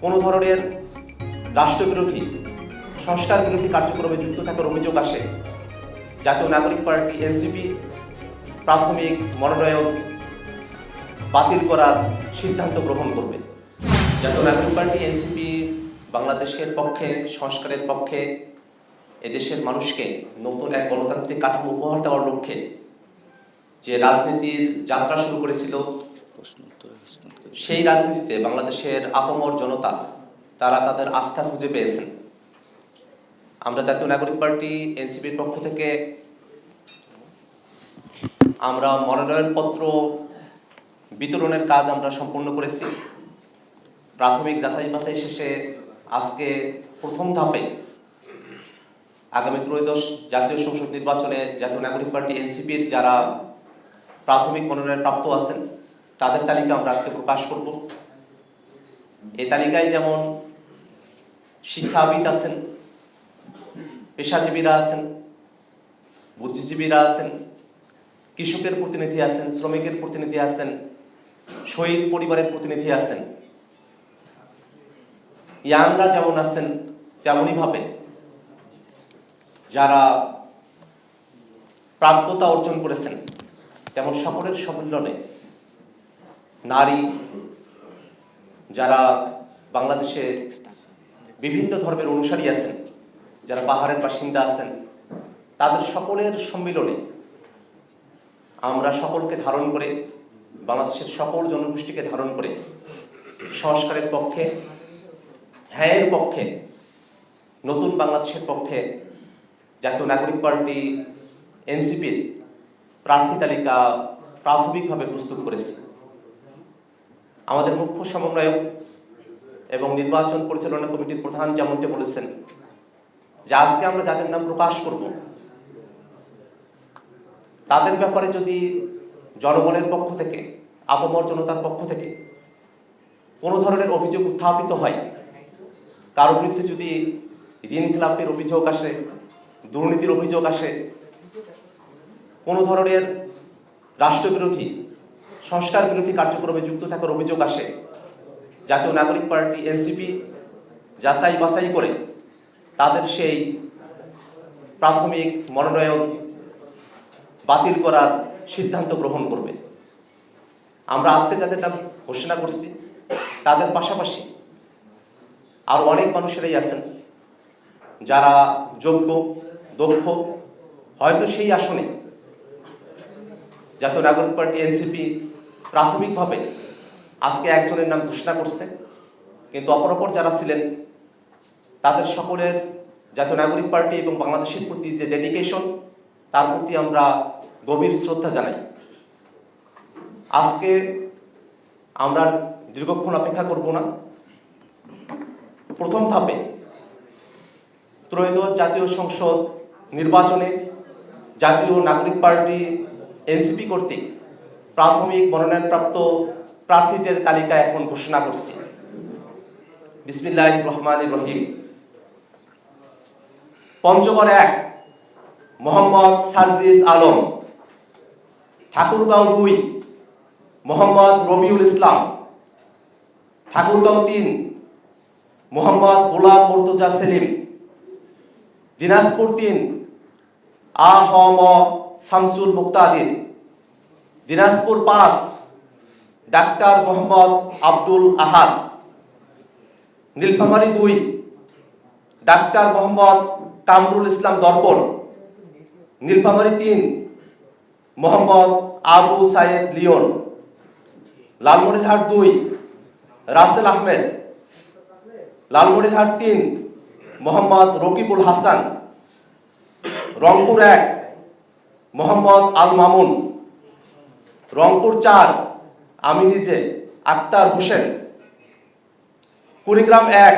কোনো ধরনের রাষ্ট্রবিরোধী সংস্কার বিরোধী কার্যক্রমে যুক্ত থাকার অভিযোগ আসে, জাতীয় নাগরিক পার্টি এনসিপি প্রাথমিক মনোনয়ন বাতিল করার সিদ্ধান্ত গ্রহণ করবে। জাতীয় নাগরিক পার্টি এনসিপি বাংলাদেশের পক্ষে, সংস্কারের পক্ষে, এদেশের মানুষকে নতুন এক গণতান্ত্রিক কাঠামো উপহার দেওয়ার লক্ষ্যে যে রাজনীতির যাত্রা শুরু করেছিল, সেই রাজনীতিতে বাংলাদেশের আপামর জনতা তারা তাদের আস্থা খুঁজে পেয়েছেন। আমরা জাতীয় নাগরিক পার্টি এনসিপির পক্ষ থেকে আমরা মনোনয়নপত্র বিতরণের কাজ আমরা সম্পন্ন করেছি। প্রাথমিক যাচাই বাছাই শেষে আজকে প্রথম ধাপে আগামী ত্রয়োদশ জাতীয় সংসদ নির্বাচনে জাতীয় নাগরিক পার্টি এনসিপির যারা প্রাথমিক মনোনয়ন প্রাপ্ত আছেন তাদের তালিকা আমরা আজকে প্রকাশ করব। এই তালিকায় যেমন শিক্ষাবিদ আছেন, পেশাজীবীরা আছেন, বুদ্ধিজীবীরা আছেন, কৃষকের প্রতিনিধি আছেন, শ্রমিকের প্রতিনিধি আছেন, শহীদ পরিবারের প্রতিনিধি আছেন, ইয়াংরা যেমন আছেন, তেমনই ভাবে যারা প্রাপ্যতা অর্জন করেছেন তেমন সকলের সম্মিলনে নারী, যারা বাংলাদেশে বিভিন্ন ধর্মের অনুসারী আছেন, যারা পাহাড়ের বাসিন্দা আছেন, তাদের সকলের সম্মিলনে আমরা সকলকে ধারণ করে, বাংলাদেশের সকল জনগোষ্ঠীকে ধারণ করে সংস্কারের পক্ষে, হ্যাঁয়ের পক্ষে, নতুন বাংলাদেশের পক্ষে জাতীয় নাগরিক পার্টি এনসিপির প্রার্থী তালিকা প্রাথমিকভাবে প্রস্তুত করেছে। আমাদের মুখ্য সমন্বয়ক এবং নির্বাচন পরিচালনা কমিটির প্রধান যেমনটি বলেছেন যে আজকে আমরা যাদের নাম প্রকাশ করব তাদের ব্যাপারে যদি জনগণের পক্ষ থেকে, আপামর জনতার পক্ষ থেকে কোনো ধরনের অভিযোগ উত্থাপিত হয়, কারো বিরুদ্ধে যদি ঋণ খেলাপের অভিযোগ আসে, দুর্নীতির অভিযোগ আসে, কোনো ধরনের রাষ্ট্রবিরোধী সংস্কার বিরোধী কার্যক্রমে যুক্ত থাকার অভিযোগ আসে, জাতীয় নাগরিক পার্টি এনসিপি যাচাই বাছাই করে তাদের সেই প্রাথমিক মনোনয়ন বাতিল করার সিদ্ধান্ত গ্রহণ করবে। আমরা আজকে যাদের নাম ঘোষণা করছি তাদের পাশাপাশি আরো অনেক মানুষেরাই আছেন যারা যোগ্য, দক্ষ, হয়তো সেই আসনে জাতীয় নাগরিক পার্টি এনসিপি প্রাথমিকভাবে আজকে একজনের নাম ঘোষণা করছে, কিন্তু অপরাপর যারা ছিলেন তাদের সকলের জাতীয় নাগরিক পার্টি এবং বাংলাদেশের প্রতি যে ডেডিকেশন, তার প্রতি আমরা গভীর শ্রদ্ধা জানাই। আজকে আমরা দীর্ঘক্ষণ অপেক্ষা করব না। প্রথম ধাপে ত্রয়োদশ জাতীয় সংসদ নির্বাচনে জাতীয় নাগরিক পার্টি এনসিপি কর্তৃক প্রাথমিক মনোনয়নপ্রাপ্ত প্রার্থীদের তালিকা এখন ঘোষণা করছি। বিসমিল্লাহির রহমানির রহিম। পঞ্চগড় 1 মোহাম্মদ সার্জিস আলম, ঠাকুরগাঁও 2 মোহাম্মদ রবিউল ইসলাম, ঠাকুরগাঁও 3 মোহাম্মদ গোলাম মুর্তজা সেলিম, দিনাজপুর 3 আ.হ.ম শামসুল মুক্তাদির, দিনাজপুর 5 ডাক্তার মোহাম্মদ আব্দুল আহাদ, নীলফামারী 2 ডাক্তার মোহাম্মদ কামরুল ইসলাম দর্পণ, নীলফামারী 3 মোহাম্মদ আবু সাইদ লিওন, লালমনিরহাট 2 রাসেল আহমেদ, লালমনিরহাট 3 মোহাম্মদ রকিবুল হাসান, রংপুর 1 মোহাম্মদ আল মামুন, রংপুর 4 আমি নিজে আক্তার হোসেন, কুড়িগ্রাম 1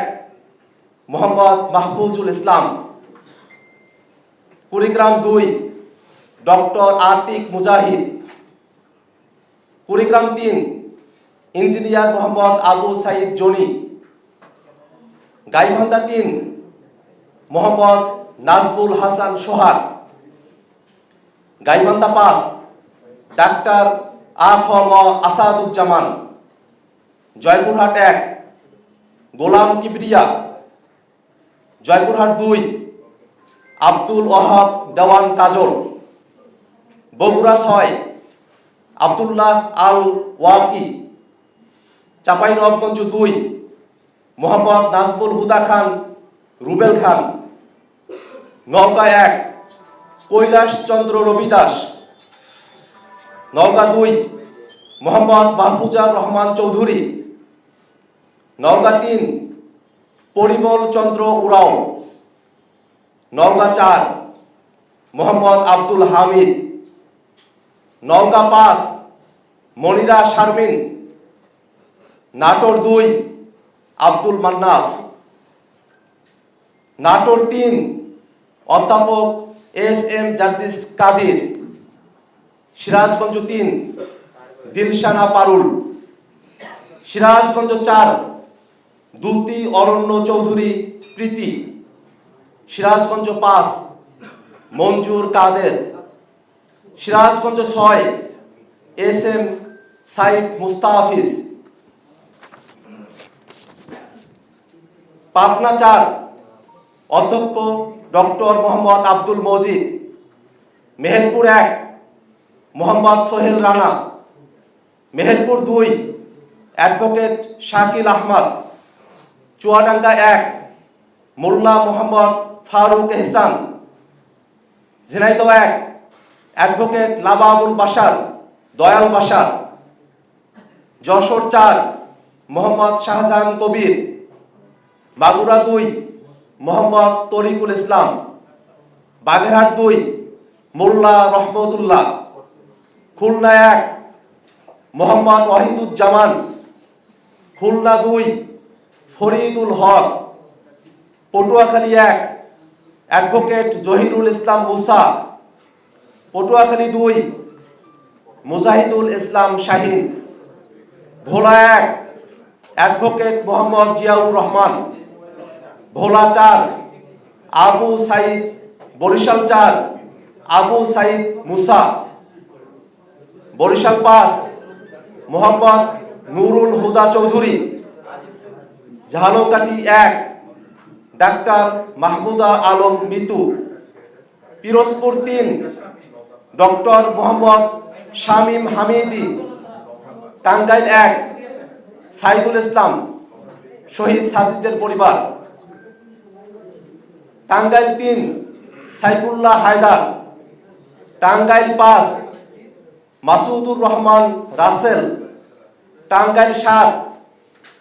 মোহাম্মদ মাহফুজুল ইসলাম, কুড়িগ্রাম 2 ডক্টর আতিক মুজাহিদ, Kurigram 3 engineer Mohammad Abu Saeed Johnny, Gaibandha 3 Mohammad Nazbul Hasan Sohag, Gaibandha 5 doctor আ.খ.ম Asaduzzaman, Joypurhat 1 গোলাম কিবরিয়া, জয়পুরহাট 2 আব্দুল ওয়াহাব দেওয়ান কাজল, বগুড়া 6 আব্দুল্লাহ আল ওয়াকি, চাঁপাইনবাবগঞ্জ 2 মোহাম্মদ নাজমুল হুদা খান রুবেল খান, নওগাঁ 1 কৈলাস চন্দ্র রবিদাস, নওগাঁ 2 মোহাম্মদ মাহফুজার রহমান চৌধুরী, নওগাঁ 3 পরিমল চন্দ্র উরাও, নওগাঁ 4 মোহাম্মদ আব্দুল হামিদ, নওগাঁ 5 মনিরা শারমিন, নাটোর 2 আব্দুল মান্নাফ, নাটোর 3 অধ্যাপক এস এম জার্জিস কাদির, সিরাজগঞ্জ 3 দিলশানা পারুল, সিরাজগঞ্জ 4 দুতি অরণ্য চৌধুরী প্রীতি, সিরাজগঞ্জ 5 মঞ্জুর কাদের, সিরাজগঞ্জ 6 এস এম সাইফ মুস্তাফিজ, পাবনা 4 অধ্যক্ষ ডক্টর মোহাম্মদ আব্দুল মজিদ, মেহেরপুর 1 মোহাম্মদ সোহেল রানা, মেহেরপুর 2 অ্যাডভোকেট শাকিল আহমদ, চুয়াডাঙ্গা 1 মোল্লা মোহাম্মদ ফারুক এহসান, Jhenaidah 1 advocate লাবাবুল Bashar Dayal Bashar, Jessore 4 Mohammad Shahjahan Kabir, Magura 2 Mohammad Tarikul Islam, Bagerhat 2 Mollah Rahmatullah, Khulna 1 Mohammad Wahiduzzaman, Khulna 2 Faridul Haque, Patuakhali 1 advocate Zahirul Islam Musa, Patuakhali 2 Mujahidul Islam Shahin, Bhola 1 advocate Mohammad Ziaur Rahman, Bhola 4 Abu Sayeed, Barishal 4 Abu Sayeed Musa, Barishal 5 Mohammad Nurul Huda Chowdhury, Jhalokati 1 ডাক্তার মাহমুদা আলম মিতু, পিরোজপুর 3 ডক্টর মোহাম্মদ শামীম হামিদি, টাঙ্গাইল 1 সাইদুল ইসলাম, শহীদ সাজিদের পরিবার, টাঙ্গাইল 3 সাইফুল্লাহ হায়দার, টাঙ্গাইল 5 মাসুদুর রহমান রাসেল, টাঙ্গাইল 7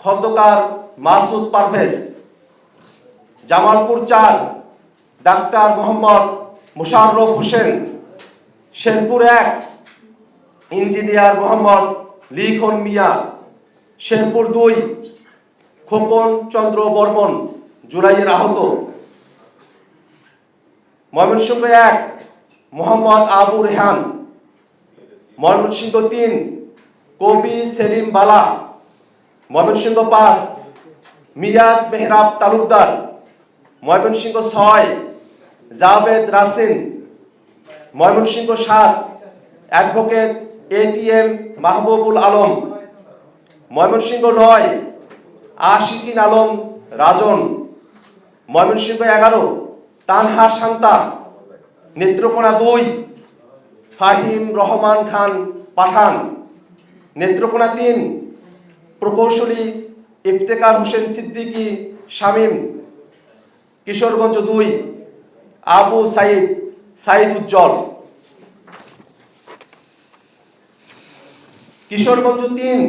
খন্দকার মাসুদ পারভেজ, জামালপুর 4 ডাক্তার মোহাম্মদ মুশাররফ হোসেন, শেরপুর 1 ইঞ্জিনিয়ার মোহাম্মদ লিখন মিয়া, শেরপুর 2 খোকন চন্দ্র বর্মন জুলাইয়ের আহত, ময়মনসিংহ 1 মোহাম্মদ আবু রেহান, ময়মনসিংহ 3 কবি সেলিম বালা, ময়মনসিংহ 5 মিরাজ মেহরাব তালুকদার, ময়মনসিংহ 6 জাভেদ রাসিন, ময়মনসিংহ 7 অ্যাডভোকেট এটিএম মাহবুবুল আলম, ময়মনসিংহ 9 আশিকিন আলম রাজন, ময়মনসিংহ 11 তানহা শান্তা, নেত্রকোনা 2 ফাহিম রহমান খান পাঠান, নেত্রকোনা 3 প্রকৌশলী ইফতেখার হোসেন সিদ্দিকী শামীম, কিশোরগঞ্জ 2 আবু সাইদ সাইদ উজ্জ্বল, কিশোরগঞ্জ 3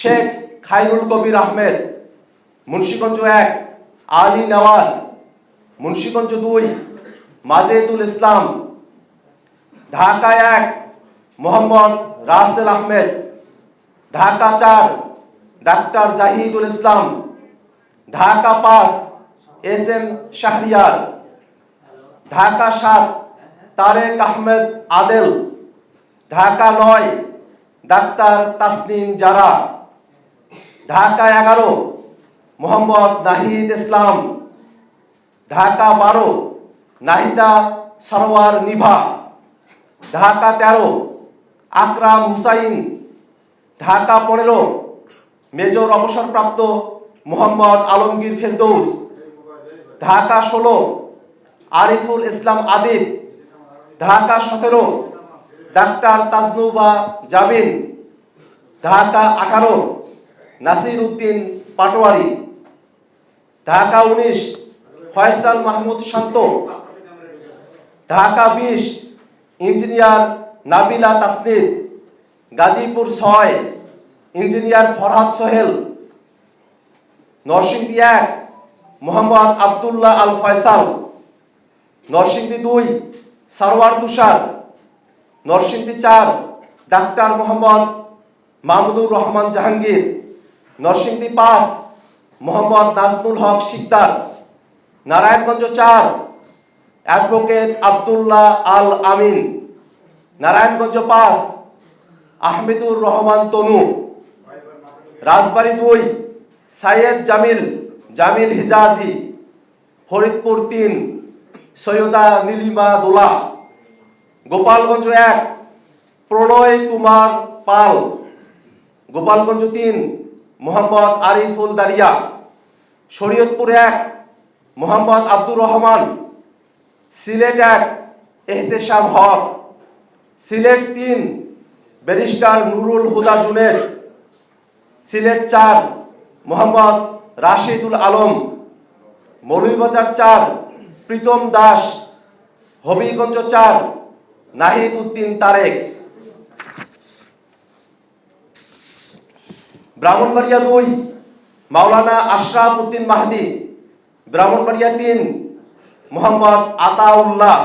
শেখ খায়রুল কবির আহমেদ, মুন্সিগঞ্জ 1 আলী নওয়াজ, মুন্সিগঞ্জ 2 মাজেদুল ইসলাম, ঢাকা 1 মোহাম্মদ রাসেল আহমেদ, ঢাকা 4 ডাক্তার জাহিদুল ইসলাম, ঢাকা 5 এস এম শাহরিয়ার, ঢাকা 7 তারেক আহমেদ আদেল, ঢাকা 9 ডাক্তার তাসনিম জারা, ঢাকা 11 মোহাম্মদ নাহিদ ইসলাম, ঢাকা 12 নাহিদা সরওয়ার নিভা, ঢাকা 13 আকরাম হুসাইন, ঢাকা 15 মেজর অবসরপ্রাপ্ত মোহাম্মদ আলমগীর ফেরদৌস। ঢাকা 16 আরিফুল ইসলাম আদিব। ঢাকা 17 ডাক্তার তাজনুবা জাবিন। ঢাকা 18 নাসির উদ্দিন পাটোয়ারি। ঢাকা 19 ফয়সাল মাহমুদ শান্ত। ঢাকা 20 ইঞ্জিনিয়ার নাবিলা তাসনিদ। গাজীপুর 6 ইঞ্জিনিয়ার ফরহাদ সোহেল। নরসিংদী 1 মোহাম্মদ আব্দুল্লাহ আল ফয়সাল। নরসিংদী 2 সারওয়ার তুষার। নরসিংদী 4 ডাক্তার মোহাম্মদ মাহমুদুর রহমান জাহাঙ্গীর। নরসিংদী 5 মোহাম্মদ নাজমুল হক শিকদার। নারায়ণগঞ্জ 4 অ্যাডভোকেট আব্দুল্লাহ আল আমিন। নারায়ণগঞ্জ 5 আহমেদুর রহমান তনু। রাজবাড়ী 2 সাইয়েদ জামিল হিজাজি। ফরিদপুর 3 সৈয়দা নীলিমা দোলা। গোপালগঞ্জ 1 প্রণয় কুমার পাল। গোপালগঞ্জ 3 মোহাম্মদ আরিফুল দারিয়া। শরীয়তপুর 1 মোহাম্মদ আব্দুর রহমান। সিলেট 1 এহতেশাম হক। সিলেট 3 ব্যারিস্টার নুরুল হুদা জুনেদ। সিলেট 4 মোহাম্মদ রাশিদুল আলম। মৌলভীবাজার 4 প্রীতম দাস। হবিগঞ্জ 4 নাহিদ উদ্দিন তারেক। ব্রাহ্মণবাড়িয়া 2 মাওলানা আশরাফ উদ্দিন মাহদি। ব্রাহ্মণবাড়িয়া 3 মোহাম্মদ আতাউল্লাহ।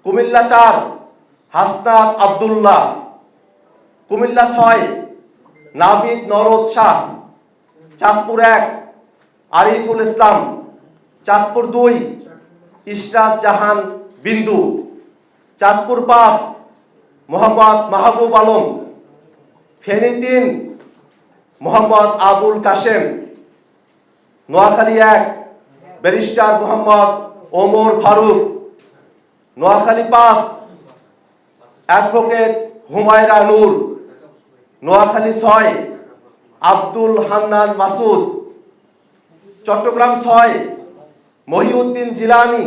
কুমিল্লা 4 হাসনাত আব্দুল্লাহ। কুমিল্লা 6 নাবিদ নরদ শাহ। চাঁদপুর 1 আরিফুল ইসলাম। চাঁদপুর 2 ইশরাত জাহান বিন্দু। চাঁদপুর 5 মোহাম্মদ মাহবুব আলম। ফেনী 3 মোহাম্মদ আবুল কাশেম। নোয়াখালী 1 ব্যারিস্টার মোহাম্মদ ওমর ফারুক। নোয়াখালী 5 অ্যাডভোকেট হুমায়রা নূর। নোয়াখালী 6 আব্দুল হান্নান মাসুদ। চট্টগ্রাম 6 মহিউদ্দিন জিলানি।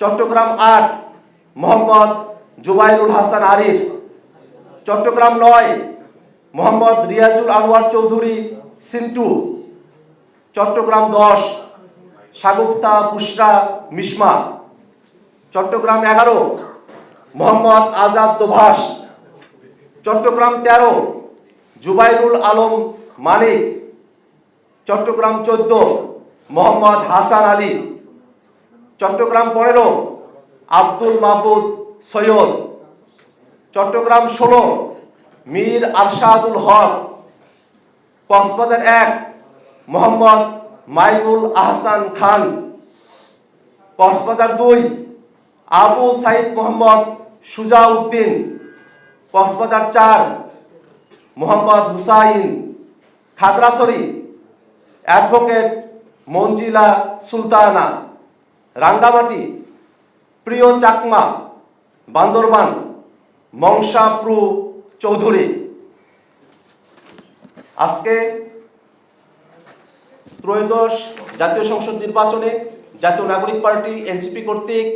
চট্টগ্রাম 8 মোহাম্মদ জুবাইরুল হাসান আরিফ। চট্টগ্রাম 9 মোহাম্মদ রিয়াজুল আনোয়ার চৌধুরী সিন্টু। চট্টগ্রাম 10 শাগুফতা বুশরা মিশমা। চট্টগ্রাম 11 মোহাম্মদ আজাদ দোভাষ। চট্টগ্রাম 13 জুবাইরুল আলম মানিক। চট্টগ্রাম 14 মোহাম্মদ হাসান আলী। চট্টগ্রাম 15 আব্দুল মাহবুদ সৈয়দ। চট্টগ্রাম 16 মীর আরশাদুল হক। কক্সবাজার 1 মোহাম্মদ মাইনুল আহসান খান। কক্সবাজার 2 আবু সাইদ মোহাম্মদ সুজাউদ্দিন। কক্সবাজার 4 মোহাম্মদ হুসাইন। খাগড়াছড়ি অ্যাডভোকেট মঞ্জিলা সুলতানা। রাঙ্গামাটি প্রিয় চাকমা। বান্দরবান মংসাপ্রু চৌধুরী। আজকে ত্রয়োদশ জাতীয় সংসদ নির্বাচনে জাতীয় নাগরিক পার্টি এনসিপি কর্তৃক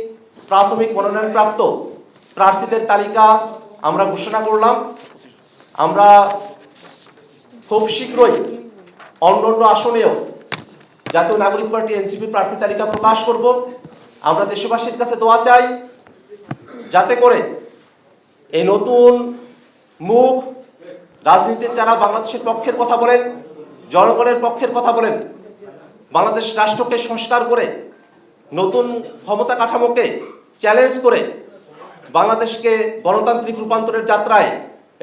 প্রাথমিক মনোনয়নপ্রাপ্ত প্রার্থীদের তালিকা আমরা ঘোষণা করলাম। আমরা খুব শীঘ্রই অন্যান্য আসনেও জাতীয় নাগরিক পার্টি এনসিপি প্রার্থী তালিকা প্রকাশ করব। আমরা দেশবাসীর কাছে দোয়া চাই যাতে করে এই নতুন মুখ রাজনীতির যারা বাংলাদেশের পক্ষের কথা বলেন, জনগণের পক্ষের কথা বলেন, বাংলাদেশ রাষ্ট্রকে সংস্কার করে নতুন ক্ষমতা কাঠামোকে চ্যালেঞ্জ করে বাংলাদেশকে গণতান্ত্রিক রূপান্তরের যাত্রায়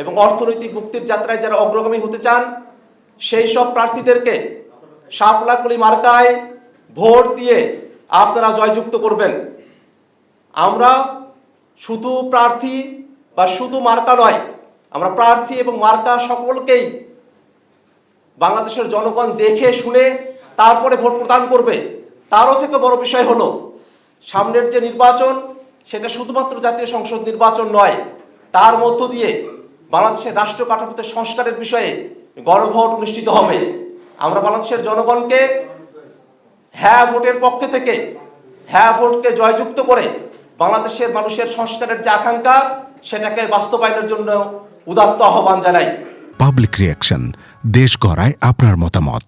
এবং অর্থনৈতিক মুক্তির যাত্রায় যারা অগ্রগামী হতে চান সেই সব প্রার্থীদেরকে শাপলাকলি মার্কায় ভোট দিয়ে আপনারা জয়যুক্ত করবেন। আমরা শুধু প্রার্থী বা শুধু মার্কা নয়, আমরা প্রার্থী এবং মার্কা সকলকেই বাংলাদেশের জনগণ দেখে শুনে তারপরে ভোট প্রদান করবে। তারও থেকে বড় বিষয় হলো সামনের যে নির্বাচন সেটা শুধুমাত্র জাতীয় সংসদ নির্বাচন নয়, তার মধ্য দিয়ে বাংলাদেশের রাষ্ট্র কাঠামোতে সংস্কারের বিষয়ে গণভোট অনুষ্ঠিত হবে। আমরা বাংলাদেশের জনগণকে হ্যাঁ ভোটের পক্ষে থেকে হ্যাঁ ভোটকে জয়যুক্ত করে বাংলাদেশের মানুষের সংস্কারের যে আকাঙ্ক্ষা সেটাকে বাস্তবায়নের জন্য উদাত্ত আহ্বান জানাই। পাবলিক রিঅ্যাকশন, দেশ গড়ায় আপনার মতামত।